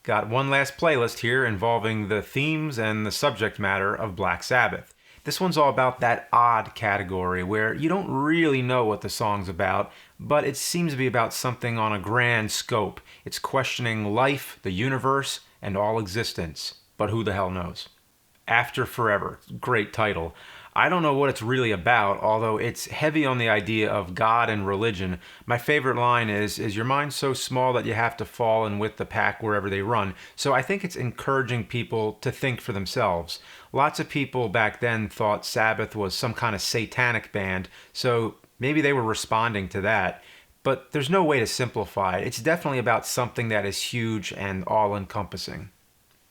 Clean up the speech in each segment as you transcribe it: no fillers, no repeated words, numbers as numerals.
Got one last playlist here involving the themes and the subject matter of Black Sabbath. This one's all about that odd category where you don't really know what the song's about, but it seems to be about something on a grand scope. It's questioning life, the universe, and all existence. But who the hell knows? After Forever. Great title. I don't know what it's really about, although it's heavy on the idea of God and religion. My favorite line is your mind so small that you have to fall in with the pack wherever they run? So I think it's encouraging people to think for themselves. Lots of people back then thought Sabbath was some kind of satanic band, so maybe they were responding to that. But there's no way to simplify it. It's definitely about something that is huge and all-encompassing.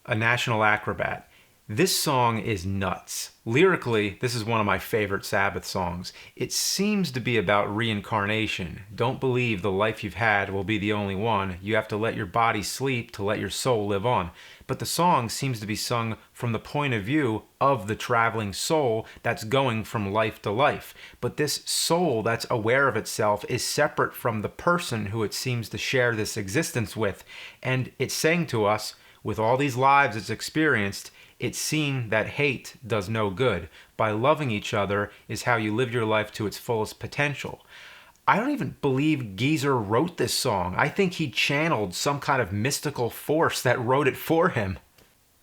A National Acrobat. This song is nuts. Lyrically, this is one of my favorite Sabbath songs. It seems to be about reincarnation. Don't believe the life you've had will be the only one. You have to let your body sleep to let your soul live on. But the song seems to be sung from the point of view of the traveling soul that's going from life to life. But this soul that's aware of itself is separate from the person who it seems to share this existence with. And it's saying to us, with all these lives it's experienced, it's seen that hate does no good. By loving each other is how you live your life to its fullest potential. I don't even believe Geezer wrote this song. I think he channeled some kind of mystical force that wrote it for him.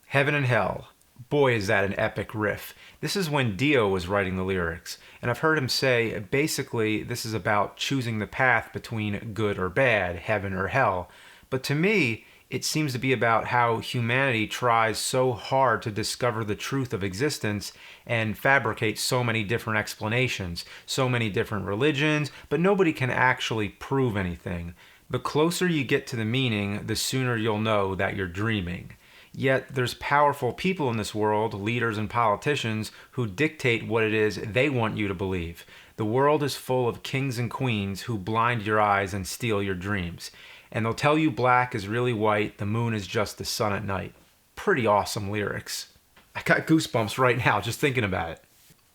Heaven and Hell. Boy, is that an epic riff. This is when Dio was writing the lyrics, and I've heard him say basically this is about choosing the path between good or bad, heaven or hell. But to me, it seems to be about how humanity tries so hard to discover the truth of existence and fabricates so many different explanations, so many different religions, but nobody can actually prove anything. The closer you get to the meaning, the sooner you'll know that you're dreaming. Yet there's powerful people in this world, leaders and politicians, who dictate what it is they want you to believe. The world is full of kings and queens who blind your eyes and steal your dreams. And they'll tell you black is really white, the moon is just the sun at night. Pretty awesome lyrics. I got goosebumps right now just thinking about it.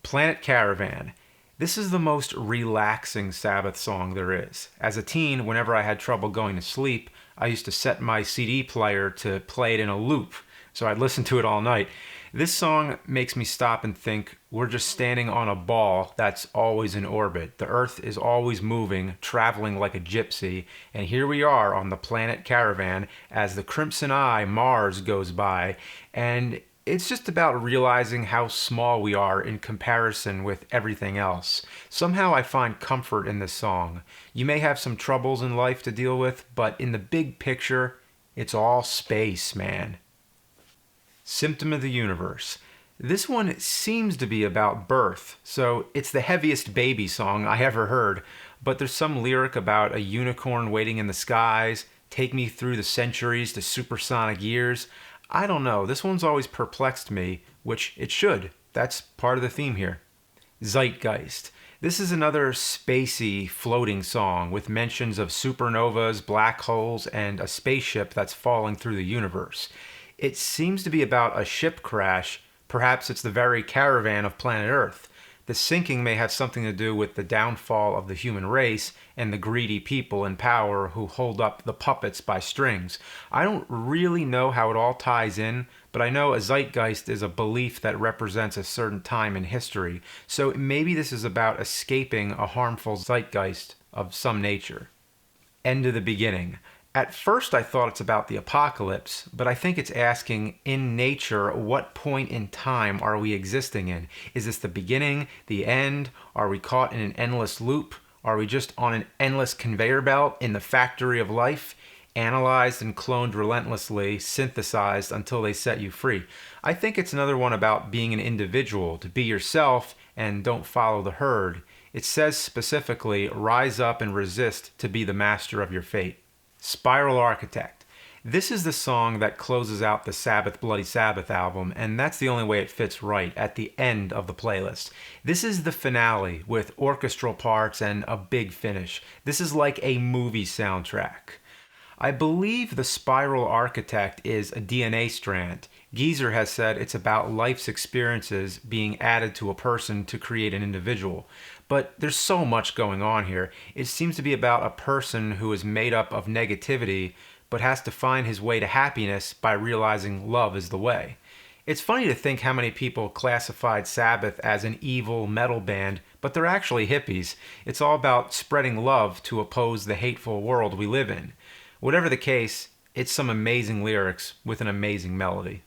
Planet Caravan. This is the most relaxing Sabbath song there is. As a teen, whenever I had trouble going to sleep, I used to set my CD player to play it in a loop, so I'd listen to it all night. This song makes me stop and think we're just standing on a ball that's always in orbit. The Earth is always moving, traveling like a gypsy, and here we are on the planet Caravan as the Crimson Eye, Mars, goes by, and it's just about realizing how small we are in comparison with everything else. Somehow I find comfort in this song. You may have some troubles in life to deal with, but in the big picture, it's all space, man. Symptom of the Universe. This one seems to be about birth, so it's the heaviest baby song I ever heard, but there's some lyric about a unicorn waiting in the skies, take me through the centuries to supersonic years. I don't know, this one's always perplexed me, which it should. That's part of the theme here. Zeitgeist. This is another spacey, floating song with mentions of supernovas, black holes, and a spaceship that's falling through the universe. It seems to be about a ship crash. Perhaps it's the very caravan of planet Earth. The sinking may have something to do with the downfall of the human race and the greedy people in power who hold up the puppets by strings. I don't really know how it all ties in, but I know a zeitgeist is a belief that represents a certain time in history, so maybe this is about escaping a harmful zeitgeist of some nature. End of the Beginning. At first I thought it's about the apocalypse, but I think it's asking, in nature, what point in time are we existing in? Is this the beginning, the end? Are we caught in an endless loop? Are we just on an endless conveyor belt in the factory of life? Analyzed and cloned relentlessly, synthesized until they set you free. I think it's another one about being an individual, to be yourself and don't follow the herd. It says specifically, rise up and resist to be the master of your fate. Spiral Architect. This is the song that closes out the Sabbath Bloody Sabbath album, and that's the only way it fits right, at the end of the playlist. This is the finale with orchestral parts and a big finish. This is like a movie soundtrack. I believe the Spiral Architect is a DNA strand. Geezer has said it's about life's experiences being added to a person to create an individual. But there's so much going on here. It seems to be about a person who is made up of negativity, but has to find his way to happiness by realizing love is the way. It's funny to think how many people classified Sabbath as an evil metal band, but they're actually hippies. It's all about spreading love to oppose the hateful world we live in. Whatever the case, it's some amazing lyrics with an amazing melody.